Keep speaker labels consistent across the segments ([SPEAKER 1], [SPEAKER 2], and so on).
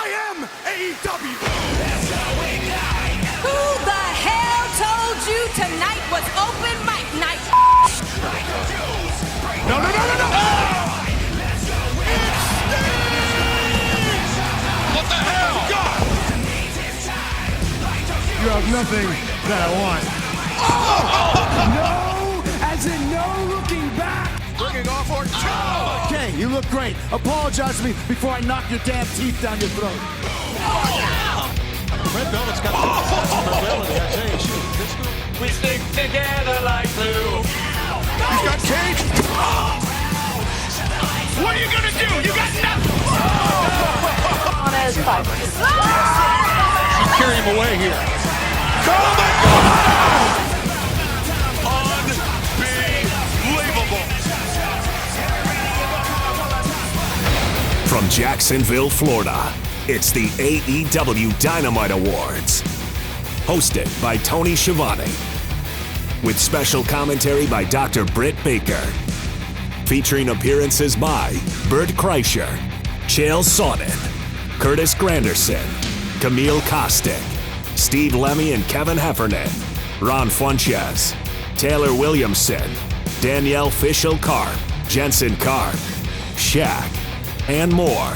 [SPEAKER 1] I am AEW.
[SPEAKER 2] Who the hell told you tonight was open mic night?
[SPEAKER 1] No. What the hell? God! You have nothing that I want. No, as in no looking back. Bringing off our toe. Okay, you look great. Apologize to me before I knock your damn teeth down your throat.
[SPEAKER 3] Red Velvet's got some mobility, I tell you.
[SPEAKER 4] We stick together like glue.
[SPEAKER 1] He's got cage. What are you gonna do? You got nothing.
[SPEAKER 2] On his fight.
[SPEAKER 3] She's carrying him away here.
[SPEAKER 1] Oh my God! Unbelievable.
[SPEAKER 5] From Jacksonville, Florida, it's the AEW Dynamite Awards. Hosted by Tony Schiavone. With special commentary by Dr. Britt Baker. Featuring appearances by Bert Kreischer, Chael Sonnen, Curtis Granderson, Camille Kostick, Steve Lemmy and Kevin Heffernan, Ron Funches, Taylor Williamson, Danielle Fishel-Karp, Jensen Karp, Shaq, and more.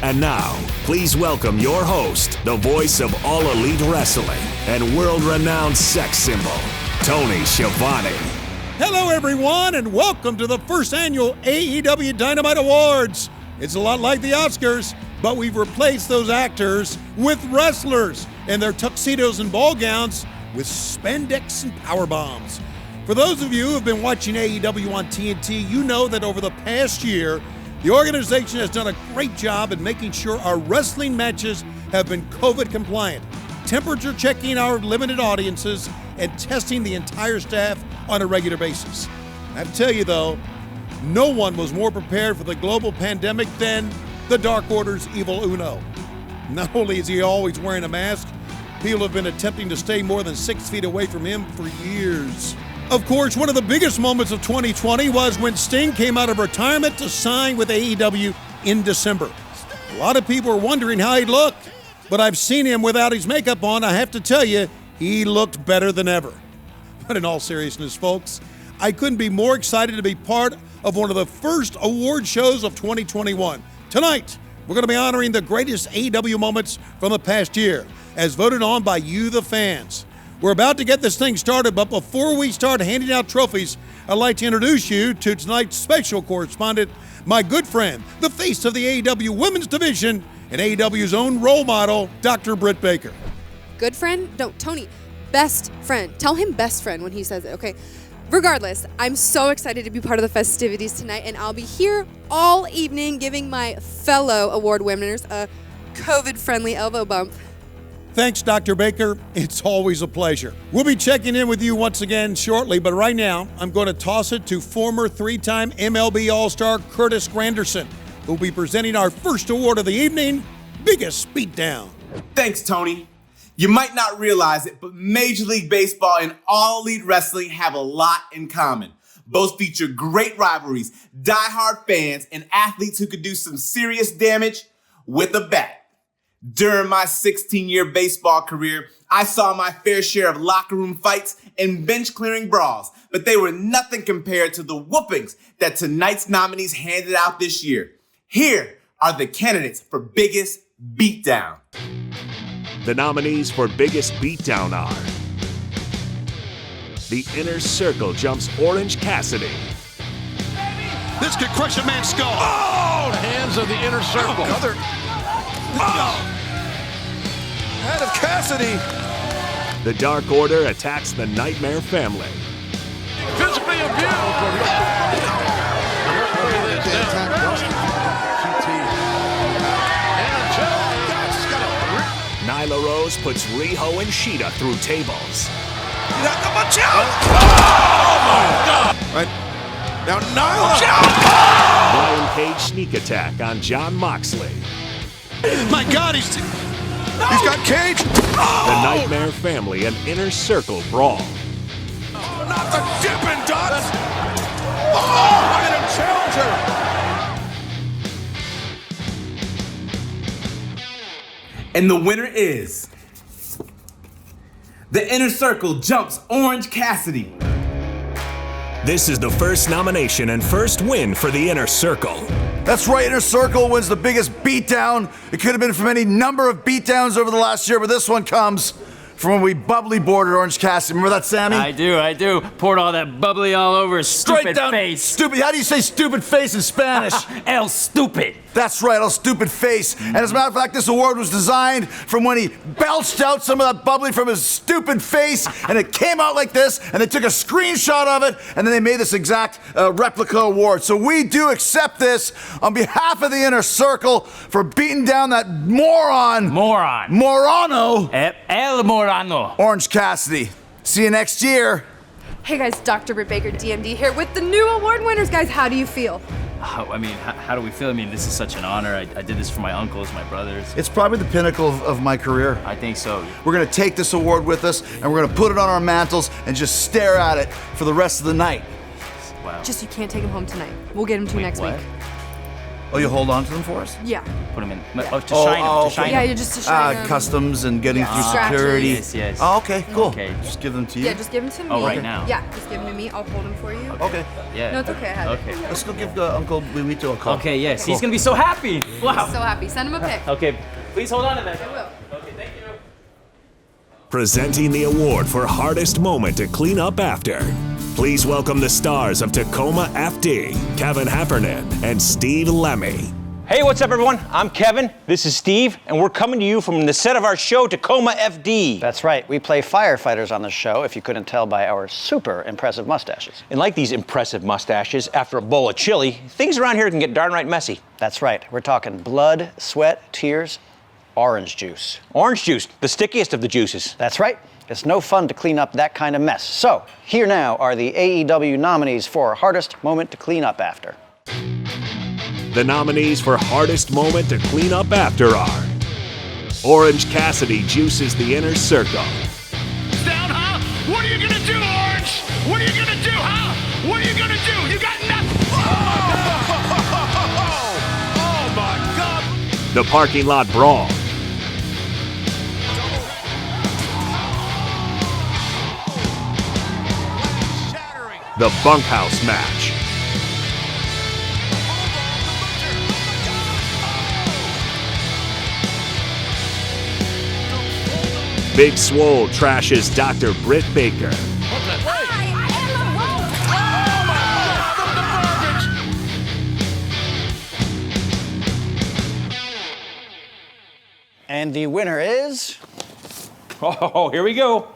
[SPEAKER 5] And now, please welcome your host, the voice of All Elite Wrestling and world-renowned sex symbol, Tony Schiavone.
[SPEAKER 3] Hello, everyone, and welcome to the first annual AEW Dynamite Awards. It's a lot like the Oscars, but we've replaced those actors with wrestlers and their tuxedos and ball gowns with spandex and power bombs. For those of you who have been watching AEW on TNT, you know that over the past year, the organization has done a great job in making sure our wrestling matches have been COVID compliant, temperature checking our limited audiences, and testing the entire staff on a regular basis. I have to tell you though, no one was more prepared for the global pandemic than the Dark Order's Evil Uno. Not only is he always wearing a mask, people have been attempting to stay more than 6 feet away from him for years. Of course, one of the biggest moments of 2020 was when Sting came out of retirement to sign with AEW in December. A lot of people were wondering how he'd look, but I've seen him without his makeup on. I have to tell you, he looked better than ever. But in all seriousness, folks, I couldn't be more excited to be part of one of the first award shows of 2021. Tonight, we're going to be honoring the greatest AEW moments from the past year, as voted on by you, the fans. We're about to get this thing started, but before we start handing out trophies, I'd like to introduce you to tonight's special correspondent, my good friend, the face of the AEW Women's Division, and AEW's own role model, Dr. Britt Baker.
[SPEAKER 6] Good friend? No, Tony, best friend. Tell him best friend when he says it, okay? Regardless, I'm so excited to be part of the festivities tonight, and I'll be here all evening giving my fellow award winners a COVID-friendly elbow bump.
[SPEAKER 3] Thanks, Dr. Baker. It's always a pleasure. We'll be checking in with you once again shortly, but right now, I'm going to toss it to former three-time MLB All-Star Curtis Granderson, who will be presenting our first award of the evening, Biggest Beatdown.
[SPEAKER 7] Thanks, Tony. You might not realize it, but Major League Baseball and All Elite Wrestling have a lot in common. Both feature great rivalries, die-hard fans, and athletes who could do some serious damage with a bat. During my 16-year baseball career, I saw my fair share of locker room fights and bench-clearing brawls, but they were nothing compared to the whoopings that tonight's nominees handed out this year. Here are the candidates for Biggest Beatdown.
[SPEAKER 5] The nominees for Biggest Beatdown are The Inner Circle jumps Orange Cassidy.
[SPEAKER 1] This could crush a man's skull.
[SPEAKER 3] Oh! The hands of the Inner Circle.
[SPEAKER 1] Another. Oh! Head of Cassidy.
[SPEAKER 5] The Dark Order attacks the Nightmare Family.
[SPEAKER 3] Physically abused.
[SPEAKER 5] Nyla Rose puts Riho and Shida through tables.
[SPEAKER 1] Watch out! Oh my God! Right now, Nyla.
[SPEAKER 5] Brian Cage sneak attack on Jon Moxley.
[SPEAKER 1] My God, he's got Cage.
[SPEAKER 5] The Nightmare Family and Inner Circle brawl.
[SPEAKER 1] Not the Dippin' Dots. Oh, look at him challenge her.
[SPEAKER 7] And the winner is... The Inner Circle jumps Orange Cassidy.
[SPEAKER 5] This is the first nomination and first win for the Inner Circle.
[SPEAKER 1] That's right, Inner Circle wins the biggest beatdown. It could have been from any number of beatdowns over the last year, but this one comes from when we bubbly boarded Orange Cassidy. Remember that, Sammy?
[SPEAKER 4] I do. Poured all that bubbly all over his stupid face.
[SPEAKER 1] Stupid. How do you say stupid face in Spanish?
[SPEAKER 4] El stupid.
[SPEAKER 1] That's right, El stupid face. And as a matter of fact, this award was designed from when he belched out some of that bubbly from his stupid face, and it came out like this, and they took a screenshot of it, and then they made this exact replica award. So we do accept this on behalf of the Inner Circle for beating down that moron. Morano.
[SPEAKER 4] El Morano.
[SPEAKER 1] Orange Cassidy. See you next year.
[SPEAKER 6] Hey guys, Dr. Britt Baker, DMD here with the new award winners. Guys, how do you feel?
[SPEAKER 4] How do we feel? I mean, this is such an honor. I did this for my uncles, my brothers.
[SPEAKER 1] It's probably the pinnacle of my career.
[SPEAKER 4] I think so.
[SPEAKER 1] We're gonna take this award with us, and we're gonna put it on our mantles and just stare at it for the rest of the night.
[SPEAKER 4] Wow.
[SPEAKER 6] Just you can't take him home tonight. We'll get him to you next
[SPEAKER 4] what?
[SPEAKER 6] week.
[SPEAKER 1] Oh, you hold on to them for us?
[SPEAKER 6] Yeah.
[SPEAKER 4] Put them in.
[SPEAKER 6] Yeah.
[SPEAKER 4] Oh, to shine them.
[SPEAKER 6] Yeah, you're just to shine them.
[SPEAKER 1] Customs and getting through
[SPEAKER 6] Scratches.
[SPEAKER 1] security.
[SPEAKER 4] Yes.
[SPEAKER 1] Oh, okay, cool.
[SPEAKER 4] Okay.
[SPEAKER 1] Just give them to you.
[SPEAKER 6] Yeah, just give him to me.
[SPEAKER 4] Oh, right now?
[SPEAKER 6] Yeah, just give him to me. I'll hold him for you.
[SPEAKER 1] Okay.
[SPEAKER 4] Yeah.
[SPEAKER 6] No, it's okay. I have it.
[SPEAKER 4] Okay.
[SPEAKER 1] Let's go give Uncle Luito a call.
[SPEAKER 4] Okay, yes. He's gonna be so happy. Wow.
[SPEAKER 6] So happy. Send him a pic.
[SPEAKER 4] Okay, please hold on to that.
[SPEAKER 6] I will.
[SPEAKER 4] Okay, thank you.
[SPEAKER 5] Presenting the award for hardest moment to clean up after. Please welcome the stars of Tacoma FD, Kevin Heffernan and Steve Lemmy.
[SPEAKER 8] Hey, what's up, everyone? I'm Kevin. This is Steve, and we're coming to you from the set of our show, Tacoma FD.
[SPEAKER 9] That's right. We play firefighters on the show, if you couldn't tell by our super impressive mustaches.
[SPEAKER 8] And like these impressive mustaches, after a bowl of chili, things around here can get darn right messy.
[SPEAKER 9] That's right. We're talking blood, sweat, tears, orange juice.
[SPEAKER 8] Orange juice, the stickiest of the juices.
[SPEAKER 9] That's right. It's no fun to clean up that kind of mess. So, here now are the AEW nominees for Hardest Moment to Clean Up After.
[SPEAKER 5] The nominees for hardest moment to clean up after are Orange Cassidy juices the Inner Circle.
[SPEAKER 4] Down, huh? What are you gonna do, Orange? What are you gonna do, huh? What are you gonna do? You got nothing. Oh my God.
[SPEAKER 5] The Parking Lot Brawl. The Bunkhouse Match. Big Swole trashes Dr. Britt Baker.
[SPEAKER 9] And the winner is...
[SPEAKER 8] Oh, here we go.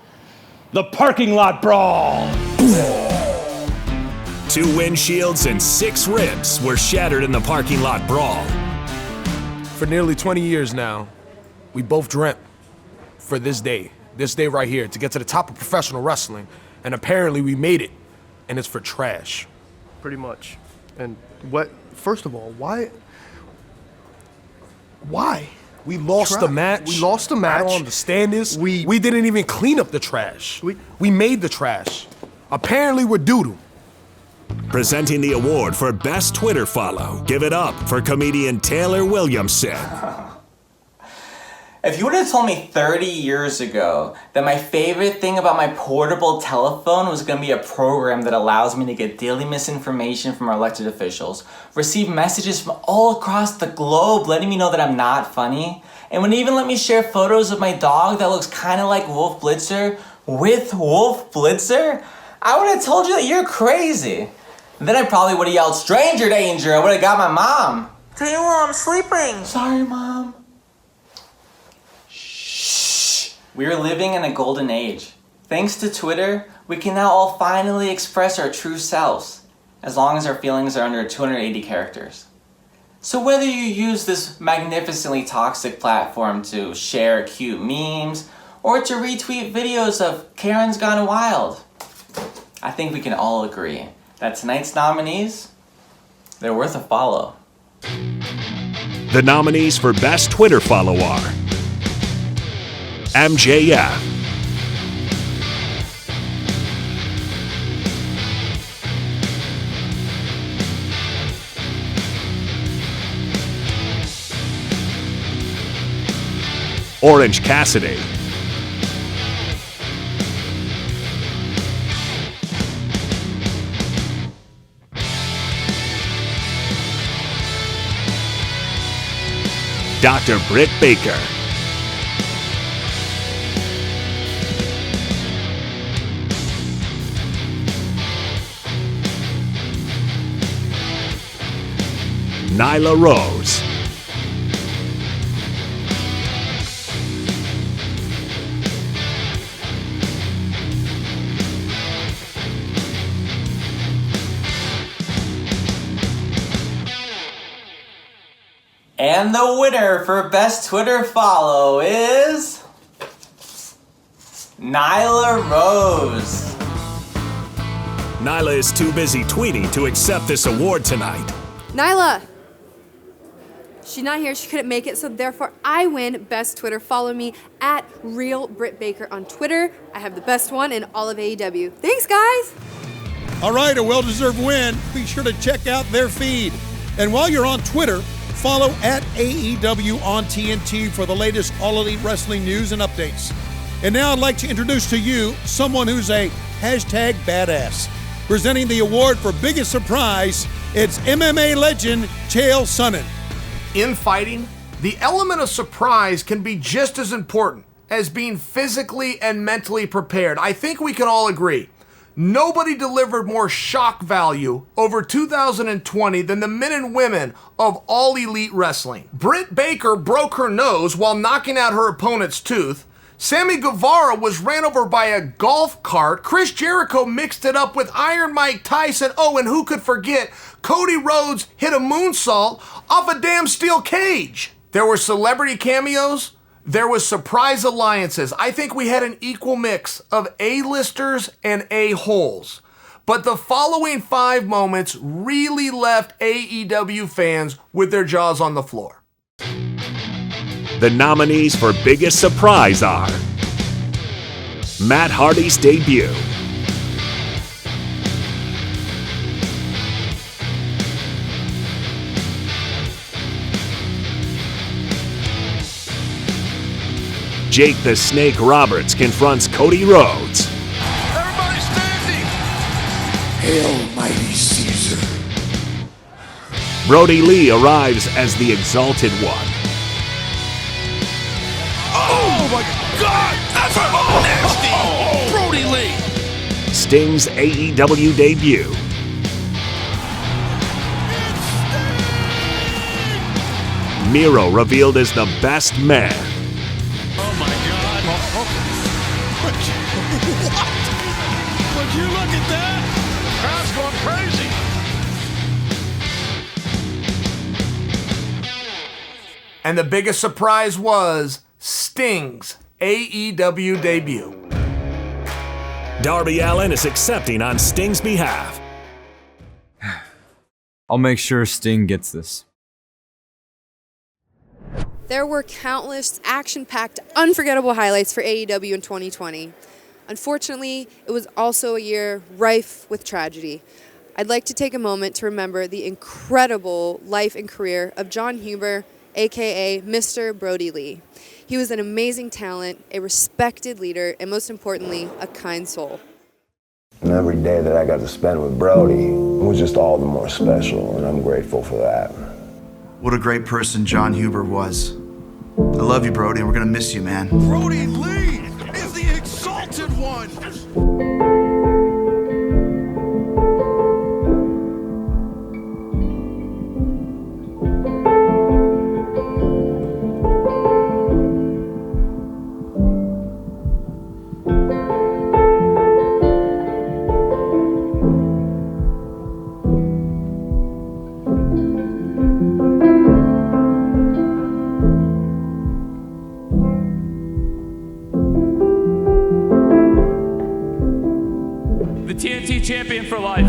[SPEAKER 8] The Parking Lot Brawl.
[SPEAKER 5] 2 windshields and 6 ribs were shattered in the Parking Lot Brawl.
[SPEAKER 10] For nearly 20 years now, we both dreamt for this day right here, to get to the top of professional wrestling, and apparently we made it, and it's for trash.
[SPEAKER 11] Pretty much. And first of all, why?
[SPEAKER 10] We lost the match.
[SPEAKER 11] We lost the match.
[SPEAKER 10] I don't understand this. We didn't even clean up the trash. We made the trash. Apparently we're doo-doo.
[SPEAKER 5] Presenting the award for Best Twitter Follow. Give it up for comedian Taylor Williamson.
[SPEAKER 12] If you would have told me 30 years ago that my favorite thing about my portable telephone was going to be a program that allows me to get daily misinformation from our elected officials, receive messages from all across the globe letting me know that I'm not funny, and would even let me share photos of my dog that looks kind of like Wolf Blitzer with Wolf Blitzer, I would have told you that you're crazy. Then I probably would have yelled, "Stranger danger!" I would have got my mom. Taylor, I'm sleeping. Sorry, Mom. We are living in a golden age. Thanks to Twitter, we can now all finally express our true selves, as long as our feelings are under 280 characters. So whether you use this magnificently toxic platform to share cute memes, or to retweet videos of Karen's Gone Wild, I think we can all agree that tonight's nominees, they're worth a follow.
[SPEAKER 5] The nominees for Best Twitter Follow are MJF, Orange Cassidy. Dr. Britt Baker. Nyla Rose.
[SPEAKER 12] And the winner for Best Twitter Follow is Nyla Rose.
[SPEAKER 5] Nyla is too busy tweeting to accept this award tonight.
[SPEAKER 6] Nyla! She's not here, she couldn't make it, so therefore I win Best Twitter. Follow me at Real Britt Baker on Twitter. I have the best one in all of AEW. Thanks, guys!
[SPEAKER 3] All right, a well-deserved win. Be sure to check out their feed. And while you're on Twitter, follow at AEW on TNT for the latest All Elite Wrestling news and updates. And now I'd like to introduce to you someone who's a hashtag badass. Presenting the award for biggest surprise, it's MMA legend Chael Sonnen.
[SPEAKER 10] In fighting, the element of surprise can be just as important as being physically and mentally prepared. I think we can all agree. Nobody delivered more shock value over 2020 than the men and women of All Elite Wrestling. Britt Baker broke her nose while knocking out her opponent's tooth. Sammy Guevara was ran over by a golf cart. Chris Jericho mixed it up with Iron Mike Tyson. Oh, and who could forget? Cody Rhodes hit a moonsault off a damn steel cage. There were celebrity cameos. There was surprise alliances. I think we had an equal mix of A-listers and A-holes. But the following 5 moments really left AEW fans with their jaws on the floor.
[SPEAKER 5] The nominees for biggest surprise are Matt Hardy's debut, Jake the Snake Roberts confronts Cody Rhodes.
[SPEAKER 4] Everybody standing!
[SPEAKER 13] Hail, mighty Caesar.
[SPEAKER 5] Brodie Lee arrives as the Exalted One.
[SPEAKER 4] Oh my God! That's nasty! Brodie Lee!
[SPEAKER 5] Sting's AEW debut. Miro revealed as the best man.
[SPEAKER 4] Oh my God! What? Would you look at that? Crowd's going crazy.
[SPEAKER 10] And the biggest surprise was Sting's AEW debut.
[SPEAKER 5] Darby Allin is accepting on Sting's behalf.
[SPEAKER 14] I'll make sure Sting gets this.
[SPEAKER 6] There were countless action-packed, unforgettable highlights for AEW in 2020. Unfortunately, it was also a year rife with tragedy. I'd like to take a moment to remember the incredible life and career of Jon Huber, aka Mr. Brodie Lee. He was an amazing talent, a respected leader, and most importantly, a kind soul.
[SPEAKER 13] And every day that I got to spend with Brody was just all the more special, and I'm grateful for that.
[SPEAKER 1] What a great person Jon Huber was. I love you, Brody, and we're gonna miss you, man.
[SPEAKER 4] Brodie Lee is the Exalted One.
[SPEAKER 15] TNT champion for life.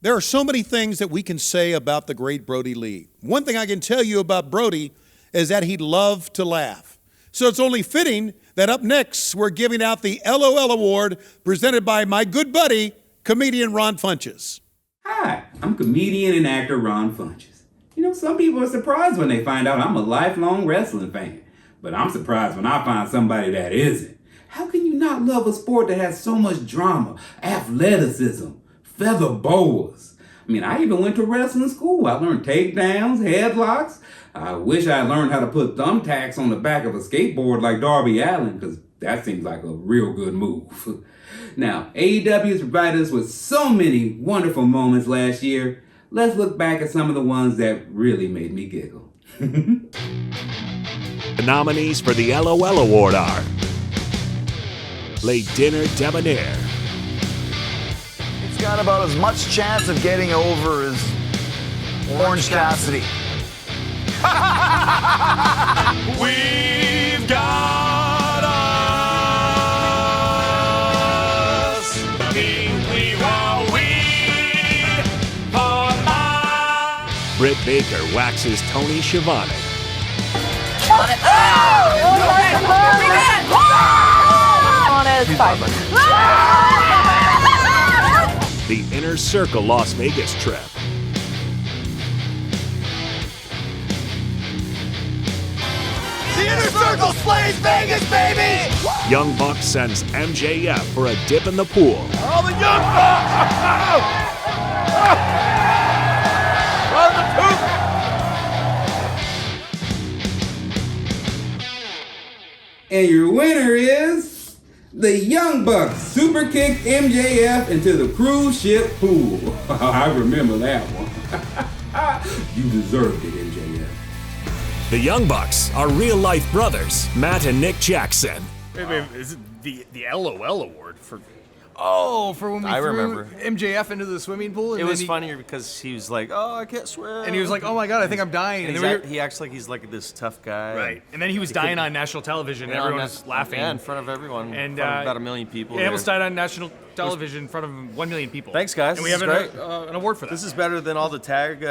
[SPEAKER 3] There are so many things that we can say about the great Brodie Lee. One thing I can tell you about Brodie is that he loved to laugh. So it's only fitting that up next, we're giving out the LOL Award presented by my good buddy, comedian Ron Funches.
[SPEAKER 15] Hi, I'm comedian and actor Ron Funches. You know, some people are surprised when they find out I'm a lifelong wrestling fan. But I'm surprised when I find somebody that isn't. How can you not love a sport that has so much drama, athleticism, feather boas? I mean, I even went to wrestling school. I learned takedowns, headlocks. I wish I learned how to put thumbtacks on the back of a skateboard like Darby Allin, because that seems like a real good move. Now, AEW has provided us with so many wonderful moments last year. Let's look back at some of the ones that really made me giggle.
[SPEAKER 5] The nominees for the LOL Award are Late Dinner Debonair,
[SPEAKER 1] It's got about as much chance of getting over as Orange Cassidy.
[SPEAKER 4] We've got us.
[SPEAKER 5] Britt Baker waxes Tony Schiavone, the Inner Circle Las Vegas trip,
[SPEAKER 4] The Inner Circle slays Vegas, baby!
[SPEAKER 5] Young Buck sends MJF for a dip in the pool,
[SPEAKER 4] All the Young Bucks! Run the poop!
[SPEAKER 15] And your winner is the Young Bucks super kicked MJF into the cruise ship pool. I remember that one. You deserved it, MJF.
[SPEAKER 5] The Young Bucks are real-life brothers, Matt and Nick Jackson.
[SPEAKER 16] Wait, is it the LOL award for?
[SPEAKER 17] Oh, for when we
[SPEAKER 16] I
[SPEAKER 17] threw
[SPEAKER 16] remember.
[SPEAKER 17] MJF into the swimming pool? And
[SPEAKER 16] It was
[SPEAKER 17] then
[SPEAKER 16] funnier because he was like, "Oh, I can't swim,"
[SPEAKER 17] And he was like, "Oh my God, I think I'm dying."
[SPEAKER 16] And
[SPEAKER 17] And then
[SPEAKER 16] he acts like he's like this tough guy,
[SPEAKER 17] Right. And then he was dying on national television.
[SPEAKER 16] Yeah,
[SPEAKER 17] Everyone
[SPEAKER 16] on
[SPEAKER 17] was laughing.
[SPEAKER 16] Yeah, in front of everyone.
[SPEAKER 17] And
[SPEAKER 16] in front of about 1 million people.
[SPEAKER 17] He
[SPEAKER 16] there.
[SPEAKER 17] almost died on national television in front of 1 million people.
[SPEAKER 16] Thanks, guys.
[SPEAKER 17] And we
[SPEAKER 16] This
[SPEAKER 17] have
[SPEAKER 16] is
[SPEAKER 17] an award for that.
[SPEAKER 16] This is better than all the tag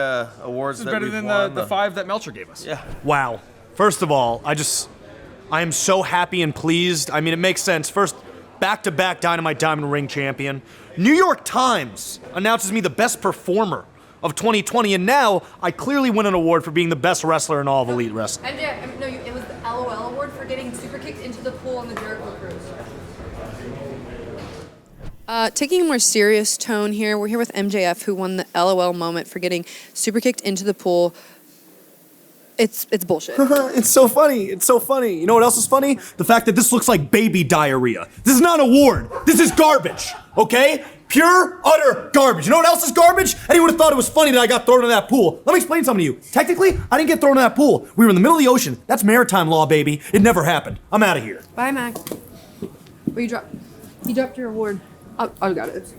[SPEAKER 16] awards.
[SPEAKER 17] This is
[SPEAKER 16] that
[SPEAKER 17] better
[SPEAKER 16] we've
[SPEAKER 17] than
[SPEAKER 16] won.
[SPEAKER 17] the 5 that Melcher gave us.
[SPEAKER 16] Yeah.
[SPEAKER 18] Wow. First of all, I am so happy and pleased. I mean, it makes sense. First, back-to-back Dynamite Diamond Ring champion. New York Times announces me the best performer of 2020, and now I clearly win an award for being the best wrestler in all of Elite Wrestling.
[SPEAKER 6] It was the LOL award for getting super kicked into the pool on the Jericho cruise. Taking a more serious tone here, we're here with MJF, who won the LOL moment for getting super kicked into the pool. It's bullshit.
[SPEAKER 18] It's so funny. It's so funny. You know what else is funny? The fact that this looks like baby diarrhea. This is not an award. This is garbage. Okay? Pure, utter garbage. You know what else is garbage? Anyone would have thought it was funny that I got thrown in that pool. Let me explain something to you. Technically, I didn't get thrown in that pool. We were in the middle of the ocean. That's maritime law, baby. It never happened. I'm out of here.
[SPEAKER 6] Bye, Mac. You dropped your award. I got it.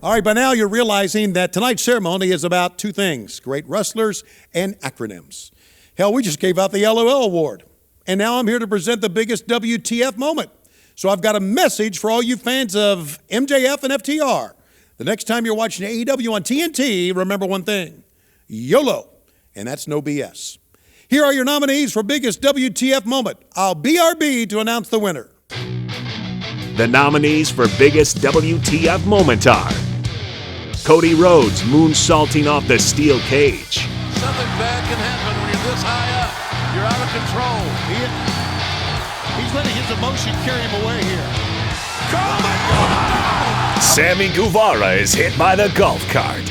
[SPEAKER 3] All right, by now you're realizing that tonight's ceremony is about 2 things: great wrestlers and acronyms. Hell, we just gave out the LOL award. And now I'm here to present the biggest WTF moment. So I've got a message for all you fans of MJF and FTR. The next time you're watching AEW on TNT, remember one thing: YOLO. And that's no BS. Here are your nominees for biggest WTF moment. I'll BRB to announce the winner.
[SPEAKER 5] The nominees for biggest WTF moment are Cody Rhodes moonsaulting off the steel cage,
[SPEAKER 4] Something bad can happen when you're this high up. You're out of control.
[SPEAKER 3] He's letting his emotion carry him away here.
[SPEAKER 5] Sammy Guevara is hit by the golf cart,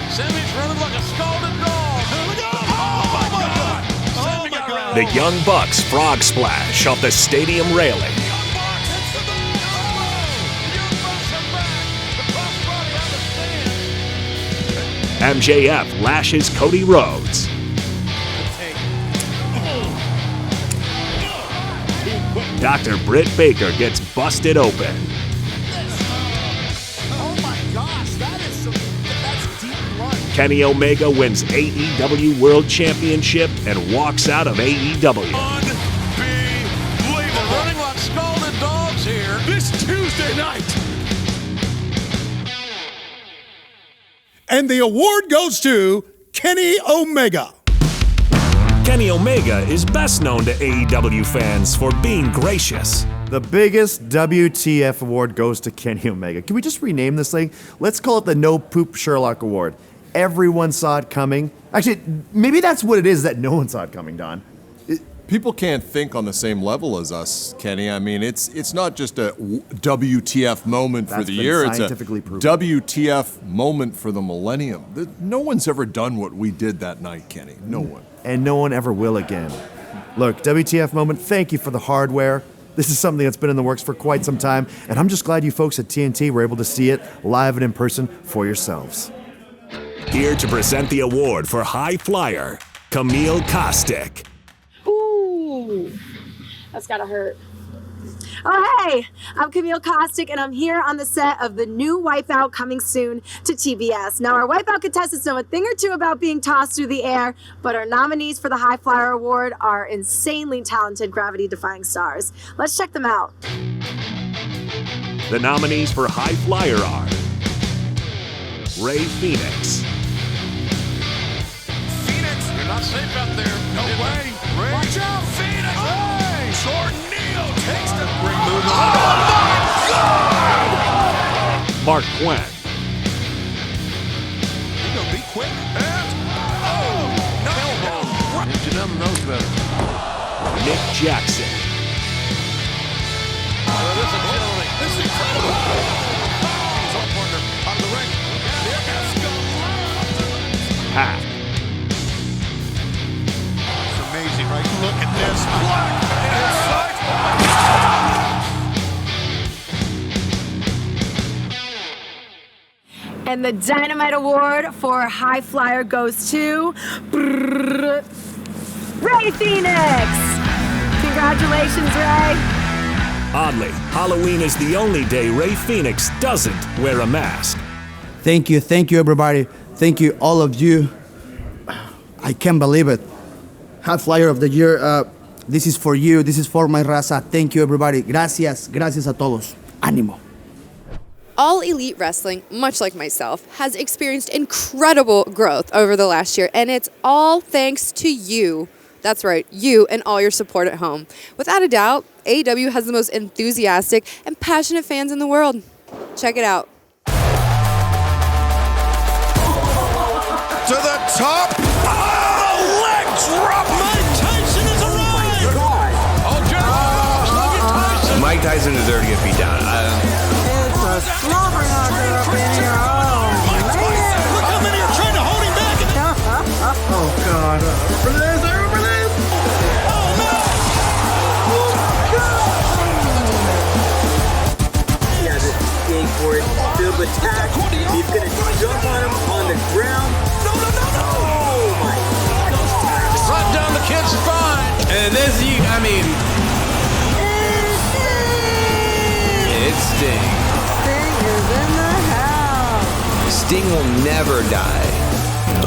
[SPEAKER 4] Sammy's running like a scalded dog. Here we go. Oh my God. Sammy got around.
[SPEAKER 5] the Young Bucks frog splash off the stadium railing, MJF lashes Cody Rhodes, Dr. Britt Baker gets busted open,
[SPEAKER 4] Oh my gosh, that's deep blood.
[SPEAKER 5] Kenny Omega wins AEW World Championship and walks out of AEW.
[SPEAKER 4] We're running like scalded dogs here. This Tuesday night.
[SPEAKER 3] And the award goes to Kenny Omega.
[SPEAKER 5] Kenny Omega is best known to AEW fans for being gracious.
[SPEAKER 1] The biggest WTF award goes to Kenny Omega. Can we just rename this thing? Let's call it the No Poop Sherlock Award. Everyone saw it coming. Actually, maybe that's what it is, that no one saw it coming, Don.
[SPEAKER 19] People can't think on the same level as us, Kenny. I mean, it's not just a WTF moment for the year. It's a WTF moment for the millennium. No one's ever done what we did that night, Kenny. No one.
[SPEAKER 1] And no one ever will again. Look, WTF moment, thank you for the hardware. This is something that's been in the works for quite some time, and I'm just glad you folks at TNT were able to see it live and in person for yourselves.
[SPEAKER 5] Here to present the award for High Flyer, Camille Kostick.
[SPEAKER 20] Ooh, that's gotta hurt. Oh, hey, I'm Camille Kostick, and I'm here on the set of the new Wipeout coming soon to TBS. Now, our Wipeout contestants know a thing or two about being tossed through the air, but our nominees for the High Flyer Award are insanely talented, gravity-defying stars. Let's check them out.
[SPEAKER 5] The nominees for High Flyer are Ray Phoenix.
[SPEAKER 4] Phoenix, you're not safe out there. No way. Ray. Watch out. Phoenix. Hey. Jordan Neal takes the ring move. Oh, my God.
[SPEAKER 5] Mark Quinn.
[SPEAKER 4] He's going to be quick. And, no. Elbow. Janelle knows better.
[SPEAKER 5] Nick Jackson.
[SPEAKER 4] This is incredible. He's on partner. Out of the ring.
[SPEAKER 5] Pat.
[SPEAKER 4] It's amazing, right? Look at this. Black inside.
[SPEAKER 20] And the Dynamite Award for High Flyer goes to Ray Phoenix. Congratulations, Ray.
[SPEAKER 5] Oddly, Halloween is the only day Ray Phoenix doesn't wear a mask.
[SPEAKER 21] Thank you, everybody. Thank you, all of you. I can't believe it. High Flyer of the Year. This is for you. This is for my raza. Thank you, everybody. Gracias. Gracias a todos. Ánimo.
[SPEAKER 6] All Elite Wrestling, much like myself, has experienced incredible growth over the last year, and it's all thanks to you. That's right, you and all your support at home. Without a doubt, AEW has the most enthusiastic and passionate fans in the world. Check it out.
[SPEAKER 4] To the top. Oh, leg drop. Mike Tyson has arrived. Oh, Jericho. Look at Tyson.
[SPEAKER 22] Mike Tyson deserved to get beat down.
[SPEAKER 4] It's a slobber knocker up in here. Oh, Mike Tyson. Look how many are trying to hold him back.
[SPEAKER 21] Oh, God. For this, over this.
[SPEAKER 4] Oh, no. Oh, God.
[SPEAKER 23] He has a skateboard, field of attack. He's going to jump on him on the ground. Oh, my God.
[SPEAKER 4] Run down the kid's spine.
[SPEAKER 22] And this, it's Sting.
[SPEAKER 20] Sting is in the house.
[SPEAKER 22] Sting will never die.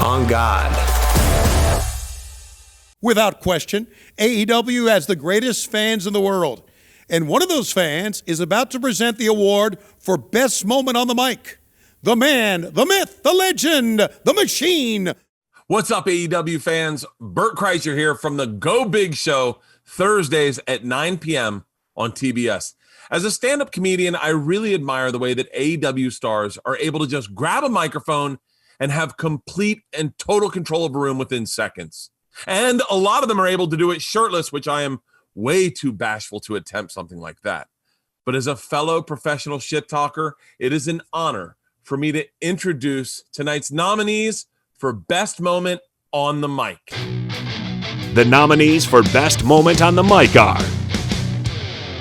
[SPEAKER 22] On God.
[SPEAKER 3] Without question, AEW has the greatest fans in the world. And one of those fans is about to present the award for Best Moment on the Mic. The man, the myth, the legend, the machine.
[SPEAKER 24] What's up, AEW fans? Bert Kreischer here from the Go Big Show, Thursdays at 9 p.m. on TBS. As a stand-up comedian, I really admire the way that AEW stars are able to just grab a microphone and have complete and total control of a room within seconds. And a lot of them are able to do it shirtless, which I am way too bashful to attempt something like that. But as a fellow professional shit talker, it is an honor for me to introduce tonight's nominees for Best Moment on the Mic.
[SPEAKER 5] The nominees for Best Moment on the Mic are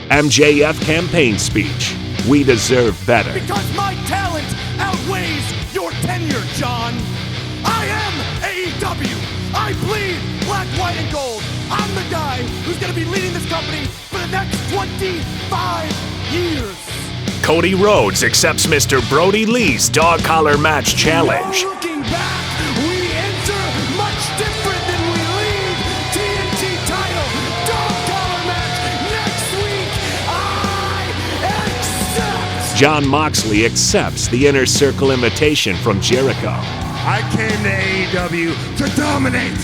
[SPEAKER 5] MJF Campaign Speech, We Deserve Better.
[SPEAKER 4] Because my talent outweighs your tenure, John. I am AEW. I bleed black, white, and gold. I'm the guy who's going to be leading this company for the next 25 years.
[SPEAKER 5] Cody Rhodes accepts Mr. Brodie Lee's dog collar match challenge.
[SPEAKER 4] Looking back, we enter much different than we leave. TNT title, dog collar match next week. I accept.
[SPEAKER 5] Jon Moxley accepts the Inner Circle invitation from Jericho.
[SPEAKER 25] I came to AEW to dominate,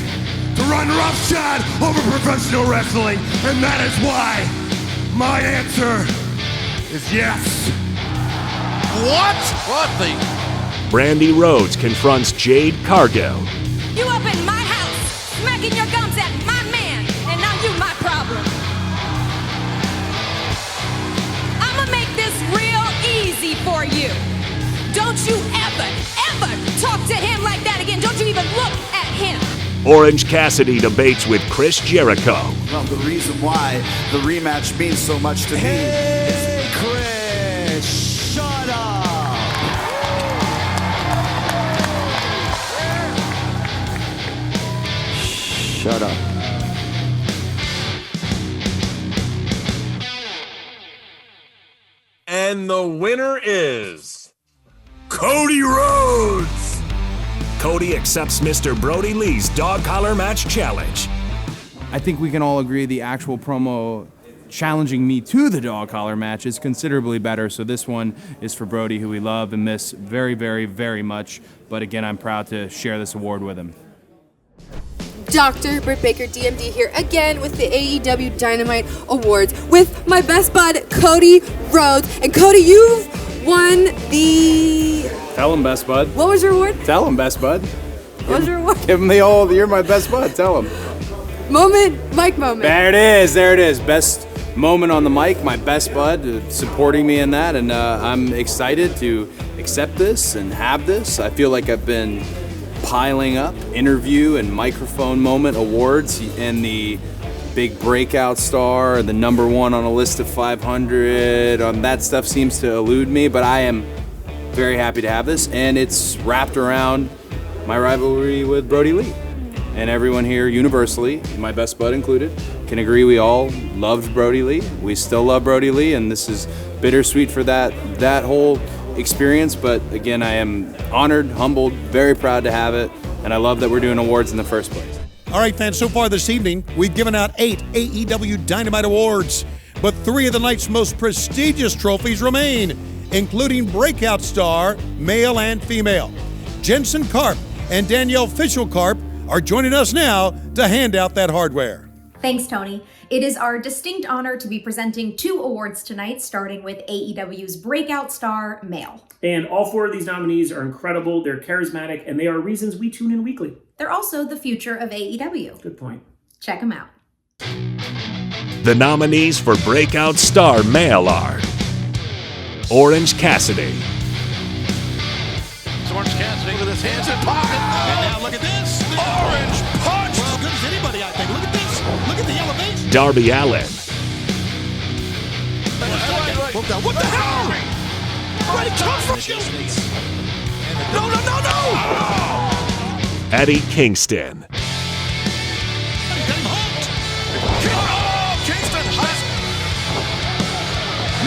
[SPEAKER 4] to run roughshod over professional wrestling, and that is why my answer is yes.
[SPEAKER 2] What the?
[SPEAKER 5] Brandi Rhodes confronts Jade Cargill.
[SPEAKER 7] You up in my house, smacking your gums at my man, and now you my problem. I'ma make this real easy for you. Don't you ever talk to him like that again. Don't you even look at him.
[SPEAKER 5] Orange Cassidy debates with Chris Jericho.
[SPEAKER 1] Well, the reason why the rematch means so much to me is
[SPEAKER 4] Chris, shut up.
[SPEAKER 21] Shut up.
[SPEAKER 24] And the winner is Cody Rhodes.
[SPEAKER 5] Cody accepts Mr. Brodie Lee's dog collar match challenge.
[SPEAKER 8] I think we can all agree the actual promo challenging me to the dog collar match is considerably better. So this one is for Brodie, who we love and miss very, very, very much. But again, I'm proud to share this award with him.
[SPEAKER 6] Dr. Britt Baker, DMD, here again with the AEW Dynamite Awards with my best bud, Cody Rhodes. And Cody, you've won the...
[SPEAKER 8] Tell him, best bud.
[SPEAKER 6] What was your award?
[SPEAKER 8] Tell him, best bud.
[SPEAKER 6] What was your award?
[SPEAKER 8] Give him the old, you're my best bud. Tell him.
[SPEAKER 6] Mic moment.
[SPEAKER 8] There it is. Best moment on the mic, my best bud, supporting me in that. And I'm excited to accept this and have this. I feel like I've been piling up interview and microphone moment awards in the big breakout star, the number one on a list of 500. That stuff seems to elude me, but I am very happy to have this, and it's wrapped around my rivalry with Brodie Lee. And everyone here universally, my best bud included, can agree we all loved Brodie Lee. We still love Brodie Lee, and this is bittersweet for that whole experience. But again, I am honored, humbled, very proud to have it, and I love that we're doing awards in the first place.
[SPEAKER 3] All right, fans, so far this evening, we've given out 8 AEW Dynamite Awards, but 3 of the night's most prestigious trophies remain, including Breakout Star, male and female. Jensen Karp and Danielle Fishel-Karp are joining us now to hand out that hardware.
[SPEAKER 9] Thanks, Tony. It is our distinct honor to be presenting 2 awards tonight, starting with AEW's Breakout Star Male.
[SPEAKER 25] And all 4 of these nominees are incredible, they're charismatic, and they are reasons we tune in weekly.
[SPEAKER 9] They're also the future of AEW.
[SPEAKER 25] Good point.
[SPEAKER 9] Check them out.
[SPEAKER 5] The nominees for Breakout Star Male are Orange Cassidy.
[SPEAKER 2] It's Orange Cassidy with his hands in pocket. And now look at this. Orange punch.
[SPEAKER 4] Well, as good as anybody, I think. Look at this. Look at the elevation.
[SPEAKER 5] Darby Allin.
[SPEAKER 4] What the hell? Where'd it come from? No!
[SPEAKER 5] Eddie Kingston.
[SPEAKER 4] Me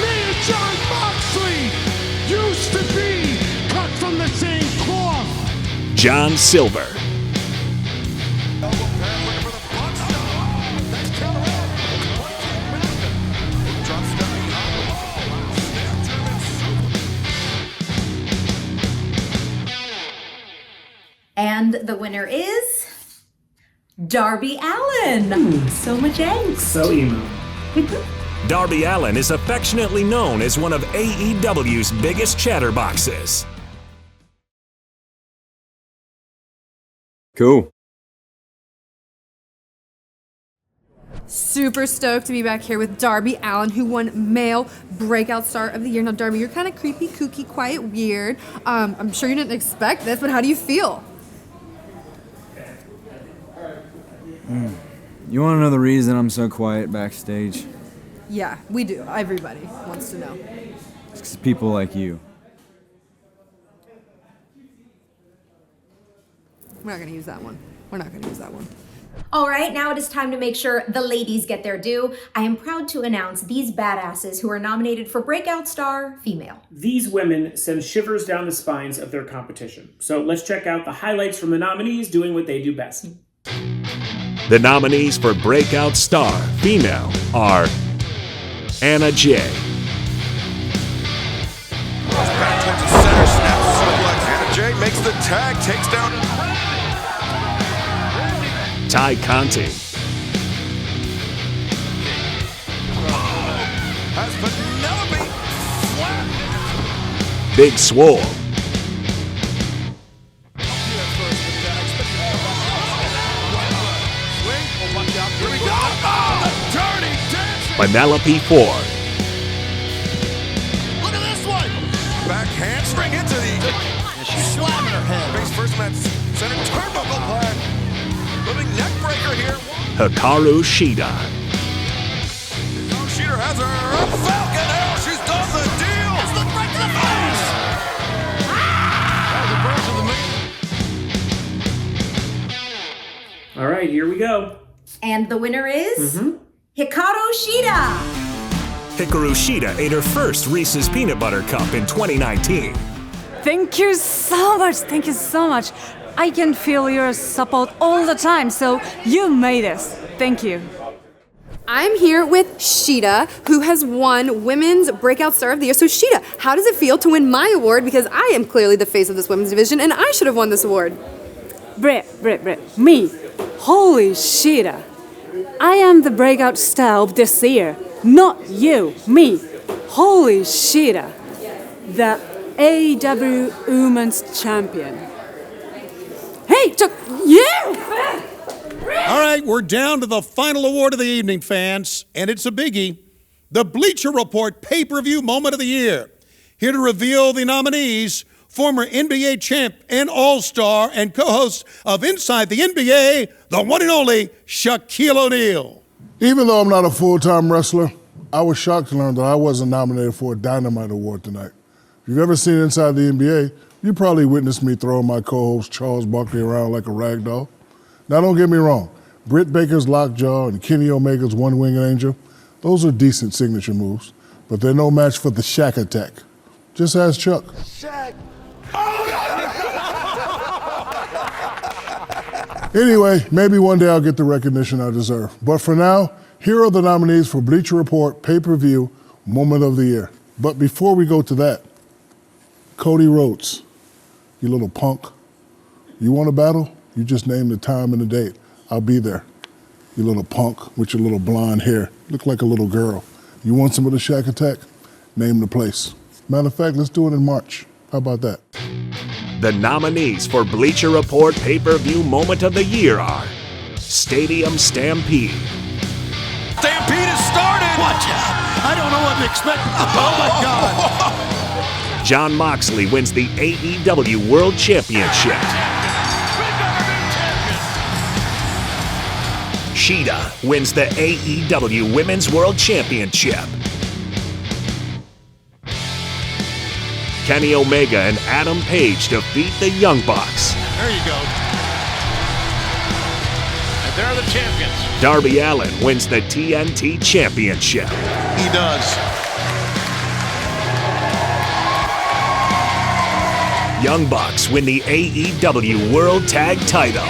[SPEAKER 4] and Jon Moxley used to be cut from the same cloth.
[SPEAKER 5] John Silver.
[SPEAKER 9] And the winner is Darby Allin. So much angst.
[SPEAKER 25] So emo.
[SPEAKER 5] Darby Allin is affectionately known as one of AEW's biggest chatterboxes.
[SPEAKER 14] Cool.
[SPEAKER 6] Super stoked to be back here with Darby Allin, who won Male Breakout Star of the Year. Now, Darby, you're kind of creepy, kooky, quiet, weird. I'm sure you didn't expect this, but how do you feel?
[SPEAKER 14] You want to know the reason I'm so quiet backstage?
[SPEAKER 6] Yeah, we do. Everybody wants to know.
[SPEAKER 14] It's 'cause people like you.
[SPEAKER 6] We're not going to use that one.
[SPEAKER 9] All right, now it is time to make sure the ladies get their due. I am proud to announce these badasses who are nominated for Breakout Star Female.
[SPEAKER 25] These women send shivers down the spines of their competition. So let's check out the highlights from the nominees doing what they do best.
[SPEAKER 5] The nominees for Breakout Star Female are Anna Jay.
[SPEAKER 2] Back towards the center, snaps suplex. Anna Jay makes the tag, takes down
[SPEAKER 5] Ty Conti,
[SPEAKER 2] Has Penelope flat.
[SPEAKER 5] Big Swole,
[SPEAKER 2] Here we go. Oh, the dirty dance.
[SPEAKER 5] Penelope Ford,
[SPEAKER 2] Look at this one. Back handspring into the. And she's slamming her head. Face first match center turnbuckle plan. Living neck breaker here.
[SPEAKER 5] Hikaru Shida,
[SPEAKER 2] Sheeter has her Falcon Arrow. She's done the deal. It's the right to the face.
[SPEAKER 25] All right, here we go.
[SPEAKER 9] And the winner is Hikaru Shida.
[SPEAKER 5] Hikaru Shida ate her first Reese's Peanut Butter Cup in 2019.
[SPEAKER 10] Thank you so much. Thank you so much. I can feel your support all the time, so you made this. Thank you.
[SPEAKER 6] I'm here with Shida, who has won Women's Breakout Star of the Year. So Shida, how does it feel to win my award? Because I am clearly the face of this women's division, and I should have won this award.
[SPEAKER 10] Britt, me. Holy Shida. I am the Breakout Star of this year. Not you, me. Holy Shida. The AEW Women's Champion. Hey, yeah!
[SPEAKER 3] All right, we're down to the final award of the evening, fans, and it's a biggie. The Bleacher Report Pay-Per-View Moment of the Year. Here to reveal the nominees, former NBA champ and All-Star and co-host of Inside the NBA, the one and only Shaquille O'Neal.
[SPEAKER 11] Even though I'm not a full-time wrestler, I was shocked to learn that I wasn't nominated for a Dynamite Award tonight. If you've ever seen Inside the NBA, you probably witnessed me throwing my co-host Charles Barkley around like a rag doll. Now, don't get me wrong. Britt Baker's lockjaw and Kenny Omega's one-winged angel, those are decent signature moves, but they're no match for the Shaq attack. Just ask Chuck.
[SPEAKER 2] Shaq.
[SPEAKER 11] Anyway, maybe one day I'll get the recognition I deserve. But for now, here are the nominees for Bleacher Report Pay-Per-View Moment of the Year. But before we go to that, Cody Rhodes, you little punk. You want a battle? You just name the time and the date. I'll be there. You little punk with your little blonde hair. Look like a little girl. You want some of the Shaq attack? Name the place. Matter of fact, let's do it in March. How about that?
[SPEAKER 5] The nominees for Bleacher Report Pay-Per-View Moment of the Year are Stadium Stampede,
[SPEAKER 2] Stampede has started. Watch out. I don't know what to expect. Oh, my God.
[SPEAKER 5] Jon Moxley wins the AEW World Championship, Shida wins the AEW Women's World Championship, Kenny Omega and Adam Page defeat the Young Bucks.
[SPEAKER 2] There you go. And they're the champions.
[SPEAKER 5] Darby Allin wins the TNT Championship.
[SPEAKER 2] He does.
[SPEAKER 5] Young Bucks win the AEW World Tag Title.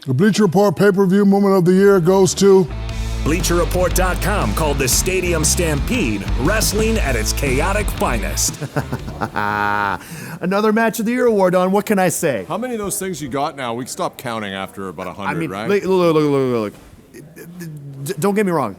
[SPEAKER 11] The Bleacher Report Pay-Per-View Moment of the Year goes to
[SPEAKER 5] BleacherReport.com called the Stadium Stampede wrestling at its chaotic finest.
[SPEAKER 12] Another Match of the Year award on. What can I say?
[SPEAKER 19] How many of those things you got now? We stop counting after about 100,
[SPEAKER 12] I mean,
[SPEAKER 19] right?
[SPEAKER 12] look. Don't get me wrong.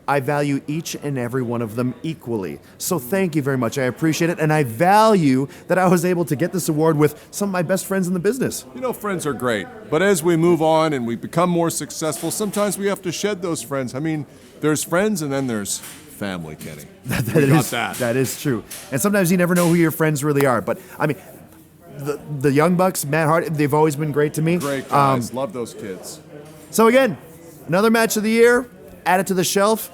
[SPEAKER 12] I value each and every one of them equally. So thank you very much. I appreciate it. And I value that I was able to get this award with some of my best friends in the business.
[SPEAKER 19] You know, friends are great. But as we move on and we become more successful, sometimes we have to shed those friends. I mean, there's friends and then there's family, Kenny.
[SPEAKER 12] That is true. And sometimes you never know who your friends really are. But, I mean, the Young Bucks, Matt Hardy, they've always been great to me.
[SPEAKER 19] Great guys. Love those kids.
[SPEAKER 12] So again, another Match of the Year. Add it to the shelf.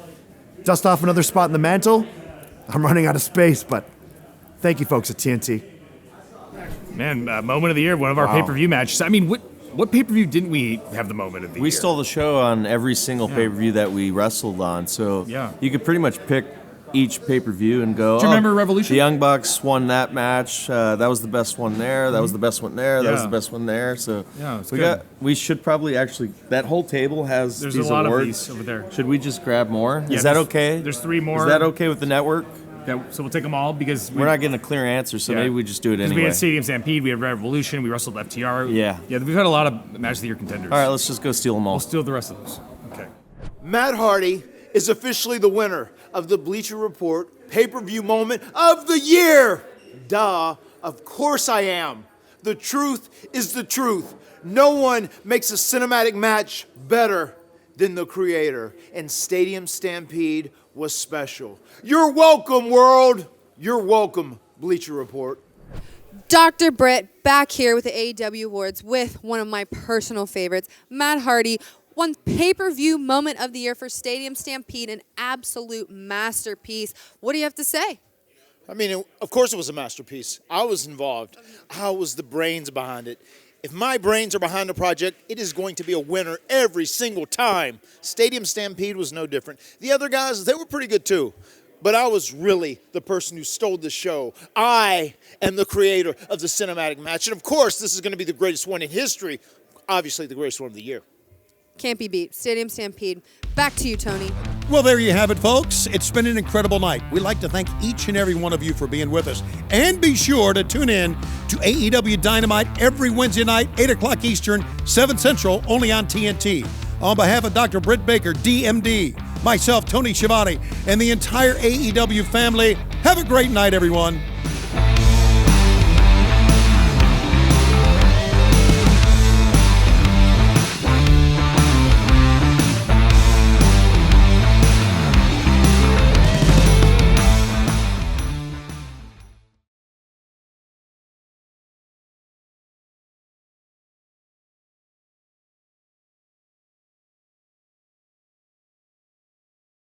[SPEAKER 12] Dust off another spot in the mantle. I'm running out of space, but thank you, folks at TNT.
[SPEAKER 17] Man, moment of the year, one of our pay-per-view matches. I mean, what pay-per-view didn't we have the moment of the year?
[SPEAKER 16] We stole the show on every single pay-per-view that we wrestled on, so
[SPEAKER 17] Yeah.
[SPEAKER 16] you could pretty much pick each pay-per-view and go,
[SPEAKER 17] Do you remember Revolution?
[SPEAKER 16] The Young Bucks won that match. That was the best one there. That was the best one there. That was
[SPEAKER 17] Yeah.
[SPEAKER 16] the best one there. So
[SPEAKER 17] Yeah, it's
[SPEAKER 16] we
[SPEAKER 17] good.
[SPEAKER 16] we should probably actually, that whole table has
[SPEAKER 17] There's
[SPEAKER 16] these
[SPEAKER 17] a lot
[SPEAKER 16] awards.
[SPEAKER 17] of these over there.
[SPEAKER 16] Should we just grab more?
[SPEAKER 17] Yeah,
[SPEAKER 16] Is that
[SPEAKER 17] there's-
[SPEAKER 16] okay?
[SPEAKER 17] There's 3 more.
[SPEAKER 16] Is that okay with the network?
[SPEAKER 17] So we'll take them all because
[SPEAKER 16] We're not getting a clear answer, so maybe we just do it
[SPEAKER 17] 'Cause
[SPEAKER 16] anyway.
[SPEAKER 17] We had Stadium Stampede, we had Revolution, we wrestled FTR.
[SPEAKER 16] Yeah.
[SPEAKER 17] Yeah, we've had a lot of Match of the Year contenders.
[SPEAKER 16] All right, let's just go steal them all.
[SPEAKER 17] We'll steal the rest of those. Okay.
[SPEAKER 13] Matt Hardy is officially the winner of the Bleacher Report pay-per-view moment of the year. Duh, of course I am. The truth is the truth. No one makes a cinematic match better than the creator, and Stadium Stampede was special. You're welcome, world. You're welcome, Bleacher Report.
[SPEAKER 6] Dr. Britt back here with the AEW Awards with one of my personal favorites, Matt Hardy. One pay-per-view moment of the year for Stadium Stampede, an absolute masterpiece. What do you have to say?
[SPEAKER 13] I mean, of course it was a masterpiece. I was involved. I was the brains behind it. If my brains are behind a project, it is going to be a winner every single time. Stadium Stampede was no different. The other guys, they were pretty good too. But I was really the person who stole the show. I am the creator of the cinematic match. And of course, this is going to be the greatest one in history. Obviously, the greatest one of the year.
[SPEAKER 6] Can't be beat. Stadium Stampede. Back to you, Tony.
[SPEAKER 3] Well, there you have it, folks. It's been an incredible night. We'd like to thank each and every one of you for being with us. And be sure to tune in to AEW Dynamite every Wednesday night, 8 o'clock Eastern, 7 Central, only on TNT. On behalf of Dr. Britt Baker, DMD, myself, Tony Schiavone, and the entire AEW family, have a great night, everyone.